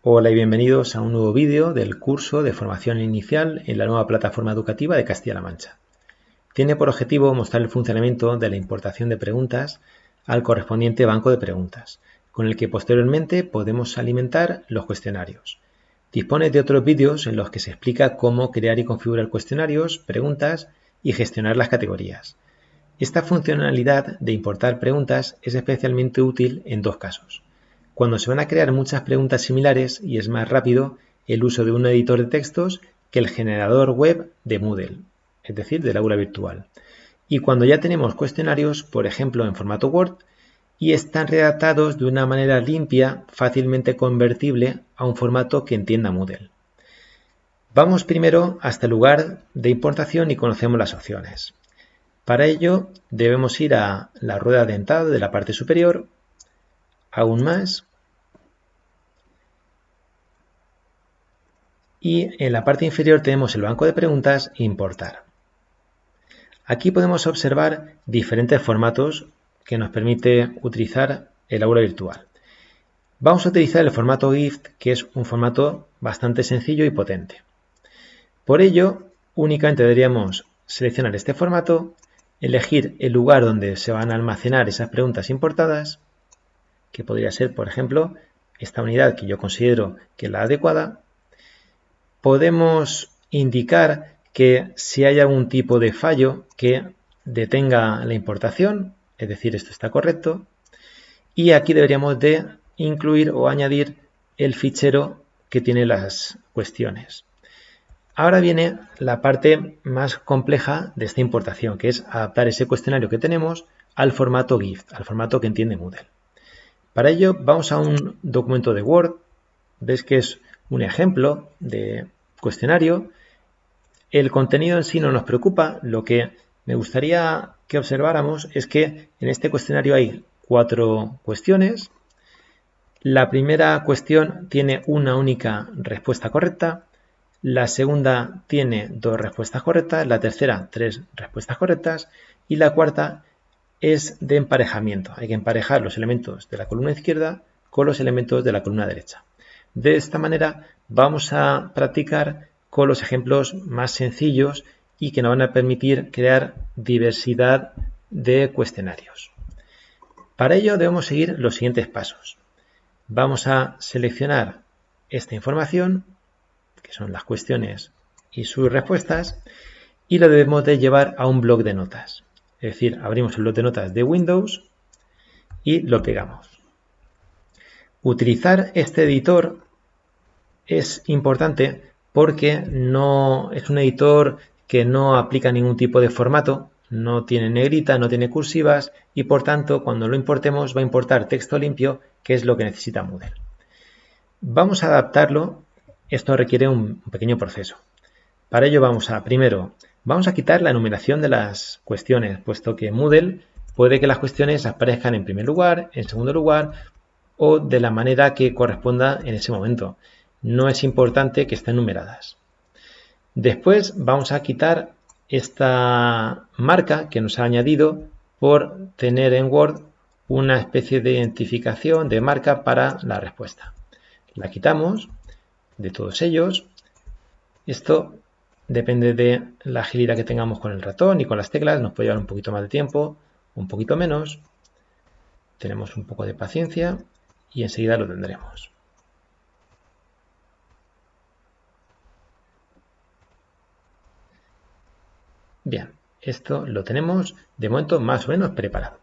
Hola y bienvenidos a un nuevo vídeo del curso de formación inicial en la nueva plataforma educativa de Castilla-La Mancha. Tiene por objetivo mostrar el funcionamiento de la importación de preguntas al correspondiente banco de preguntas, con el que posteriormente podemos alimentar los cuestionarios. Dispone de otros vídeos en los que se explica cómo crear y configurar cuestionarios, preguntas y gestionar las categorías. Esta funcionalidad de importar preguntas es especialmente útil en dos casos: cuando se van a crear muchas preguntas similares y es más rápido el uso de un editor de textos que el generador web de Moodle, es decir, del aula virtual. Y cuando ya tenemos cuestionarios, por ejemplo en formato Word, y están redactados de una manera limpia, fácilmente convertible a un formato que entienda Moodle. Vamos primero hasta el lugar de importación y conocemos las opciones. Para ello debemos ir a la rueda dentada de la parte superior, aún más, y en la parte inferior tenemos el banco de preguntas e importar. Aquí podemos observar diferentes formatos que nos permite utilizar el aula virtual. Vamos a utilizar el formato GIFT, que es un formato bastante sencillo y potente. Por ello, únicamente deberíamos seleccionar este formato, elegir el lugar donde se van a almacenar esas preguntas importadas, que podría ser, por ejemplo, esta unidad que yo considero que es la adecuada. Podemos indicar que si hay algún tipo de fallo que detenga la importación, es decir, esto está correcto, y aquí deberíamos de incluir o añadir el fichero que tiene las cuestiones. Ahora viene la parte más compleja de esta importación, que es adaptar ese cuestionario que tenemos al formato GIFT, al formato que entiende Moodle. Para ello vamos a un documento de Word, ves que es un ejemplo de cuestionario. El contenido en sí no nos preocupa, lo que me gustaría que observáramos es que en este cuestionario hay 4 cuestiones. La primera cuestión tiene una única respuesta correcta, la segunda tiene 2 respuestas correctas, la tercera 3 respuestas correctas y la cuarta es de emparejamiento. Hay que emparejar los elementos de la columna izquierda con los elementos de la columna derecha. De esta manera vamos a practicar con los ejemplos más sencillos y que nos van a permitir crear diversidad de cuestionarios. Para ello debemos seguir los siguientes pasos. Vamos a seleccionar esta información, que son las cuestiones y sus respuestas, y lo debemos de llevar a un bloc de notas. Es decir, abrimos el bloc de notas de Windows y lo pegamos. Utilizar este editor es importante porque no es un editor que no aplica ningún tipo de formato, no tiene negrita, no tiene cursivas y por tanto cuando lo importemos va a importar texto limpio, que es lo que necesita Moodle. Vamos a adaptarlo, esto requiere un pequeño proceso. Para ello vamos a quitar la enumeración de las cuestiones, puesto que Moodle puede que las cuestiones aparezcan en primer lugar, en segundo lugar o de la manera que corresponda en ese momento. No es importante que estén numeradas. Después vamos a quitar esta marca que nos ha añadido por tener en Word una especie de identificación de marca para la respuesta. La quitamos de todos ellos. Esto depende de la agilidad que tengamos con el ratón y con las teclas. Nos puede llevar un poquito más de tiempo, un poquito menos. Tenemos un poco de paciencia y enseguida lo tendremos. Bien, esto lo tenemos de momento más o menos preparado.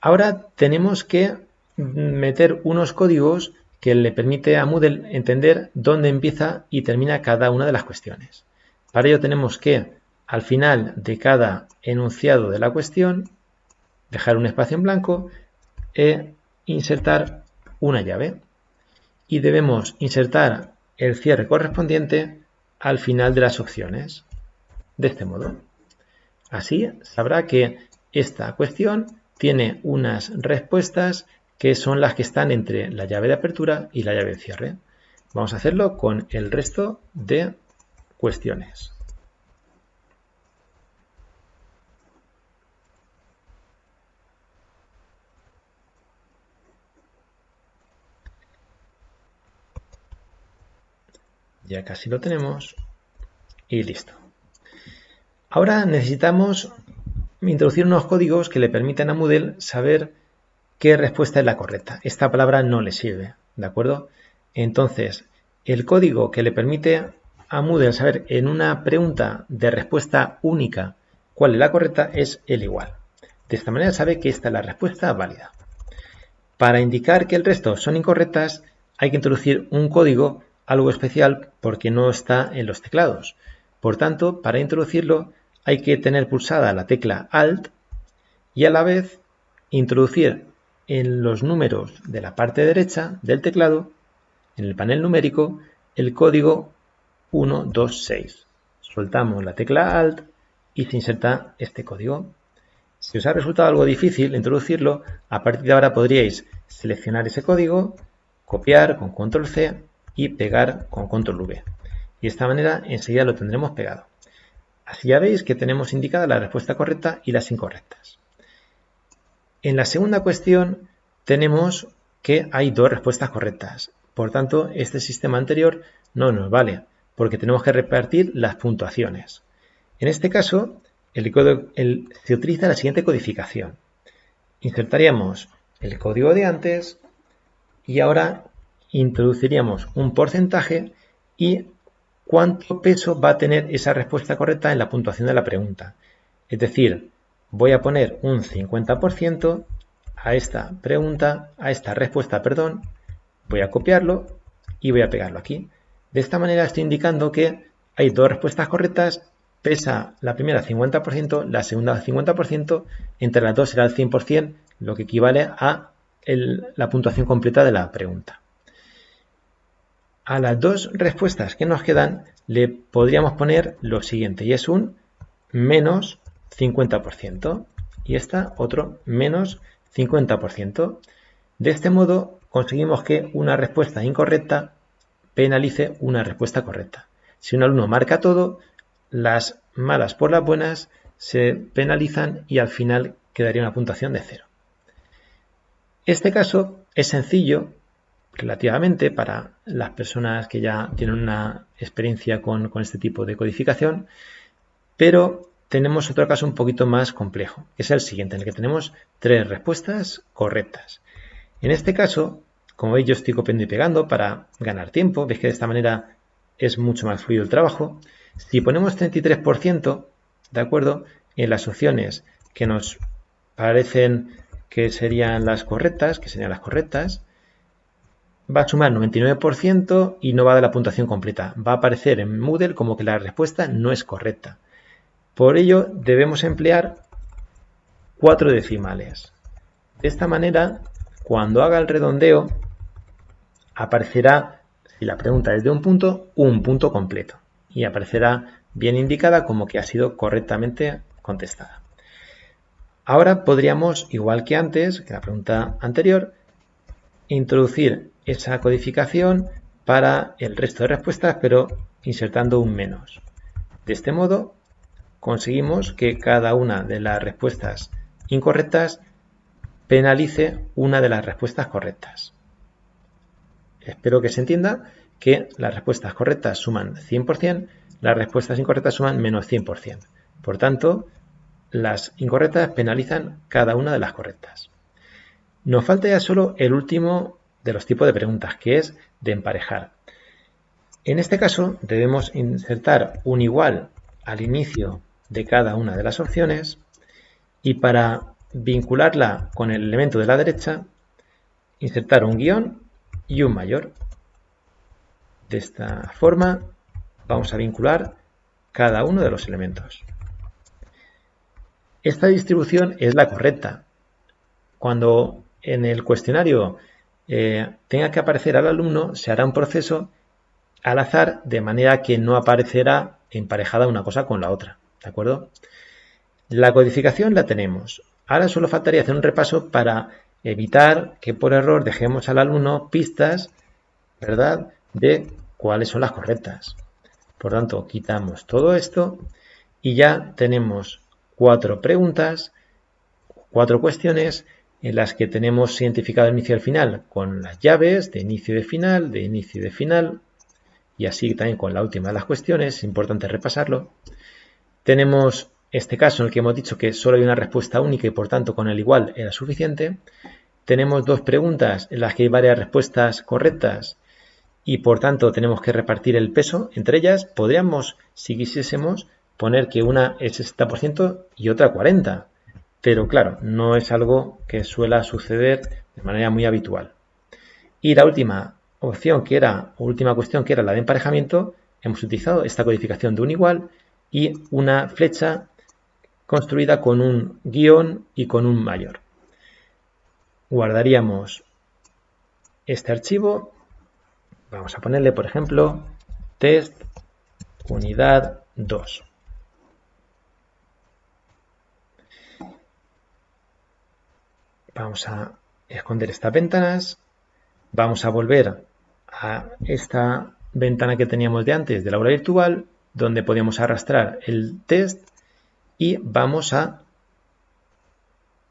Ahora tenemos que meter unos códigos que le permite a Moodle entender dónde empieza y termina cada una de las cuestiones. Para ello tenemos que, al final de cada enunciado de la cuestión, dejar un espacio en blanco e insertar una llave. Y debemos insertar el cierre correspondiente al final de las opciones. De este modo. Así sabrá que esta cuestión tiene unas respuestas que son las que están entre la llave de apertura y la llave de cierre. Vamos a hacerlo con el resto de cuestiones. Ya casi lo tenemos y listo. Ahora necesitamos introducir unos códigos que le permitan a Moodle saber qué respuesta es la correcta. Esta palabra no le sirve, ¿de acuerdo? Entonces, el código que le permite a Moodle saber en una pregunta de respuesta única cuál es la correcta es el igual. De esta manera sabe que esta es la respuesta válida. Para indicar que el resto son incorrectas, hay que introducir un código algo especial porque no está en los teclados. Por tanto, para introducirlo hay que tener pulsada la tecla Alt y a la vez introducir en los números de la parte derecha del teclado, en el panel numérico, el código 126. Soltamos la tecla Alt y se inserta este código. Si os ha resultado algo difícil introducirlo, a partir de ahora podríais seleccionar ese código, copiar con Control C y pegar con Control V. Y de esta manera enseguida lo tendremos pegado. Así ya veis que tenemos indicada la respuesta correcta y las incorrectas. En la segunda cuestión tenemos que hay dos respuestas correctas. Por tanto, este sistema anterior no nos vale, porque tenemos que repartir las puntuaciones. En este caso, se utiliza la siguiente codificación. Insertaríamos el código de antes y ahora introduciríamos un porcentaje y cuánto peso va a tener esa respuesta correcta en la puntuación de la pregunta. Es decir, voy a poner un 50% a esta respuesta, voy a copiarlo y voy a pegarlo aquí. De esta manera estoy indicando que hay dos respuestas correctas, pesa la primera 50%, la segunda 50%, entre las dos será el 100%, lo que equivale a la puntuación completa de la pregunta. A las dos respuestas que nos quedan le podríamos poner lo siguiente, y es un menos 50% y esta otro menos 50%. De este modo conseguimos que una respuesta incorrecta penalice una respuesta correcta. Si un alumno marca todo, las malas por las buenas se penalizan y al final quedaría una puntuación de 0. Este caso es sencillo relativamente para las personas que ya tienen una experiencia con este tipo de codificación, pero tenemos otro caso un poquito más complejo, que es el siguiente, en el que tenemos 3 respuestas correctas. En este caso, como veis, yo estoy copiando y pegando para ganar tiempo. Veis que de esta manera es mucho más fluido el trabajo. Si ponemos 33%, ¿de acuerdo?, en las opciones que nos parecen que serían las correctas, va a sumar 99% y no va a dar la puntuación completa. Va a aparecer en Moodle como que la respuesta no es correcta. Por ello, debemos emplear 4 decimales. De esta manera, cuando haga el redondeo, aparecerá, si la pregunta es de un punto completo. Y aparecerá bien indicada como que ha sido correctamente contestada. Ahora podríamos, igual que antes, que la pregunta anterior, introducir esa codificación para el resto de respuestas, pero insertando un menos. De este modo, conseguimos que cada una de las respuestas incorrectas penalice una de las respuestas correctas. Espero que se entienda que las respuestas correctas suman 100%, las respuestas incorrectas suman menos 100%. Por tanto, las incorrectas penalizan cada una de las correctas. Nos falta ya solo el último de los tipos de preguntas, que es de emparejar. En este caso debemos insertar un igual al inicio de cada una de las opciones y para vincularla con el elemento de la derecha, insertar un guión y un mayor. De esta forma vamos a vincular cada uno de los elementos. Esta distribución es la correcta. Cuando en el cuestionario tenga que aparecer al alumno, se hará un proceso al azar de manera que no aparecerá emparejada una cosa con la otra. ¿De acuerdo? La codificación la tenemos. Ahora solo faltaría hacer un repaso para evitar que por error dejemos al alumno pistas, ¿verdad?, de cuáles son las correctas. Por tanto, quitamos todo esto y ya tenemos 4 preguntas, 4 cuestiones en las que tenemos identificado el inicio y el final con las llaves de inicio y de final, y así también con la última de las cuestiones, es importante repasarlo. Tenemos este caso en el que hemos dicho que solo hay una respuesta única y por tanto con el igual era suficiente. Tenemos dos preguntas en las que hay varias respuestas correctas y por tanto tenemos que repartir el peso entre ellas. Podríamos, si quisiésemos, poner que una es 60% y otra 40%, pero claro, no es algo que suela suceder de manera muy habitual. Y la última opción que era, o última cuestión que era la de emparejamiento, hemos utilizado esta codificación de un igual y una flecha construida con un guión y con un mayor. Guardaríamos este archivo. Vamos a ponerle, por ejemplo, test unidad 2. Vamos a esconder estas ventanas. Vamos a volver a esta ventana que teníamos de antes del aula virtual, donde podíamos arrastrar el test y vamos a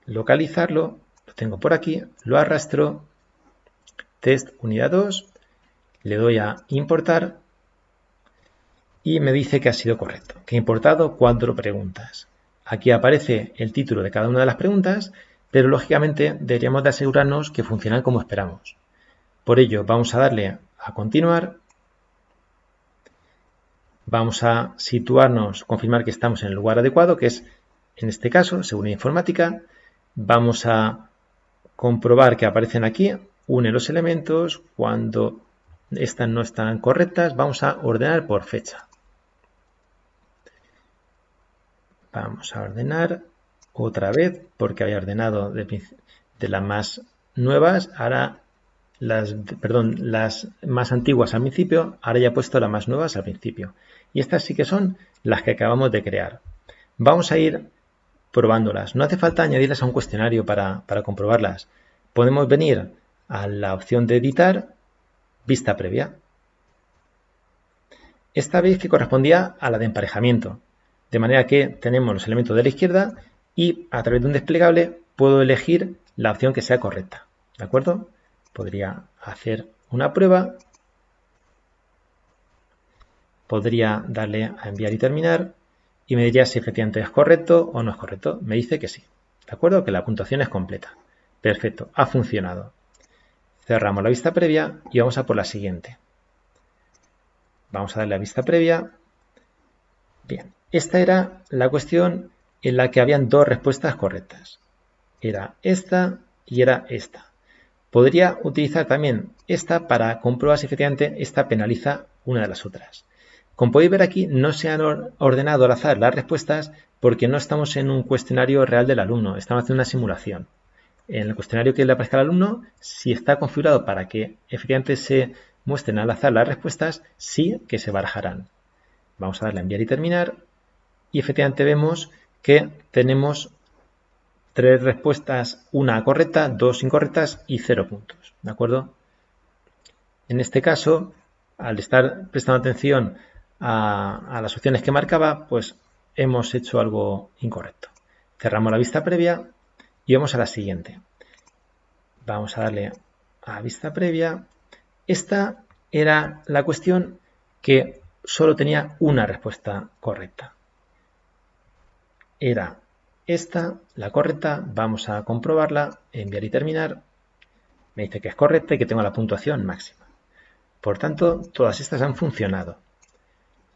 localizarlo. Lo tengo por aquí, lo arrastro, test unidad 2, le doy a importar y me dice que ha sido correcto, que he importado 4 preguntas. Aquí aparece el título de cada una de las preguntas, pero lógicamente deberíamos de asegurarnos que funcionan como esperamos. Por ello vamos a darle a continuar, vamos a situarnos, confirmar que estamos en el lugar adecuado, que es en este caso seguridad informática. Vamos a comprobar que aparecen aquí, une los elementos, cuando estas no están correctas vamos a ordenar por fecha. Vamos a ordenar otra vez porque había ordenado de las más nuevas, ahora las más antiguas al principio, ahora ya he puesto las más nuevas al principio. Y estas sí que son las que acabamos de crear. Vamos a ir probándolas. No hace falta añadirlas a un cuestionario para comprobarlas. Podemos venir a la opción de editar, vista previa. Esta vez que correspondía a la de emparejamiento. De manera que tenemos los elementos de la izquierda y a través de un desplegable puedo elegir la opción que sea correcta. ¿De acuerdo? Podría hacer una prueba. Podría darle a enviar y terminar y me diría si efectivamente es correcto o no es correcto. Me dice que sí. ¿De acuerdo? Que la puntuación es completa. Perfecto, ha funcionado. Cerramos la vista previa y vamos a por la siguiente. Vamos a darle a vista previa. Bien, esta era la cuestión en la que habían dos respuestas correctas. Era esta y era esta. Podría utilizar también esta para comprobar si efectivamente esta penaliza una de las otras. Como podéis ver aquí, no se han ordenado al azar las respuestas porque no estamos en un cuestionario real del alumno, estamos haciendo una simulación. En el cuestionario que le aparezca al alumno, si está configurado para que efectivamente se muestren al azar las respuestas, sí que se barajarán. Vamos a darle a enviar y terminar y efectivamente vemos que tenemos 3 respuestas, una correcta, 2 incorrectas y 0 puntos. ¿De acuerdo? En este caso, al estar prestando atención a las opciones que marcaba, pues hemos hecho algo incorrecto. Cerramos la vista previa y vamos a la siguiente. Vamos a darle a vista previa. Esta era la cuestión que solo tenía una respuesta correcta. Era esta la correcta. Vamos a comprobarla, enviar y terminar. Me dice que es correcta y que tengo la puntuación máxima. Por tanto, todas estas han funcionado.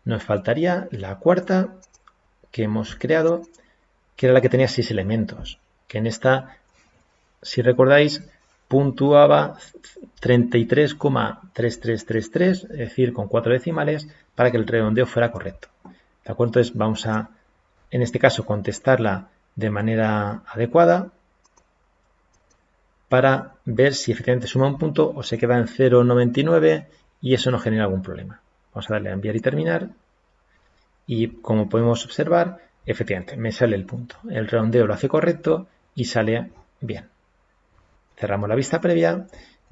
Nos faltaría la cuarta que hemos creado, que era la que tenía 6 elementos. Que en esta, si recordáis, puntuaba 33,3333, es decir, con 4 decimales, para que el redondeo fuera correcto. ¿De acuerdo? Entonces vamos a, en este caso, contestarla de manera adecuada para ver si efectivamente suma un punto o se queda en 0,99 y eso no genera algún problema. Vamos a darle a enviar y terminar y como podemos observar, efectivamente me sale el punto. El redondeo lo hace correcto y sale bien. Cerramos la vista previa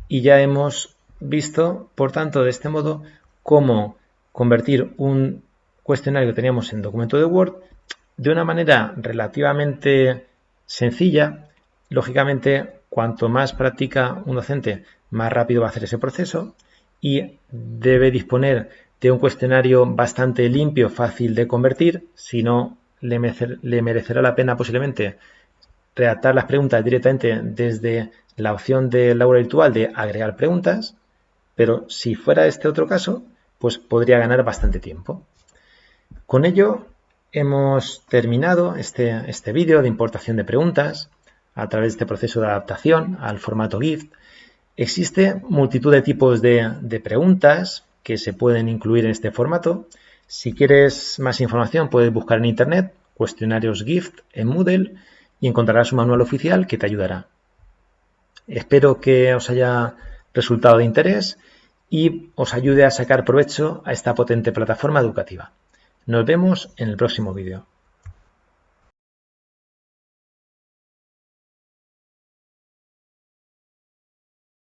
y ya hemos visto, por tanto, de este modo, cómo convertir un cuestionario que teníamos en documento de Word de una manera relativamente sencilla. Lógicamente, cuanto más practica un docente, más rápido va a hacer ese proceso y debe disponer de un cuestionario bastante limpio, fácil de convertir, sino le merecerá la pena posiblemente redactar las preguntas directamente desde la opción del aula virtual de agregar preguntas, pero si fuera este otro caso, pues podría ganar bastante tiempo. Con ello hemos terminado este vídeo de importación de preguntas a través de este proceso de adaptación al formato GIF. Existe multitud de tipos de preguntas que se pueden incluir en este formato. Si quieres más información puedes buscar en internet cuestionarios GIF en Moodle y encontrarás un manual oficial que te ayudará. Espero que os haya resultado de interés y os ayude a sacar provecho a esta potente plataforma educativa. Nos vemos en el próximo vídeo.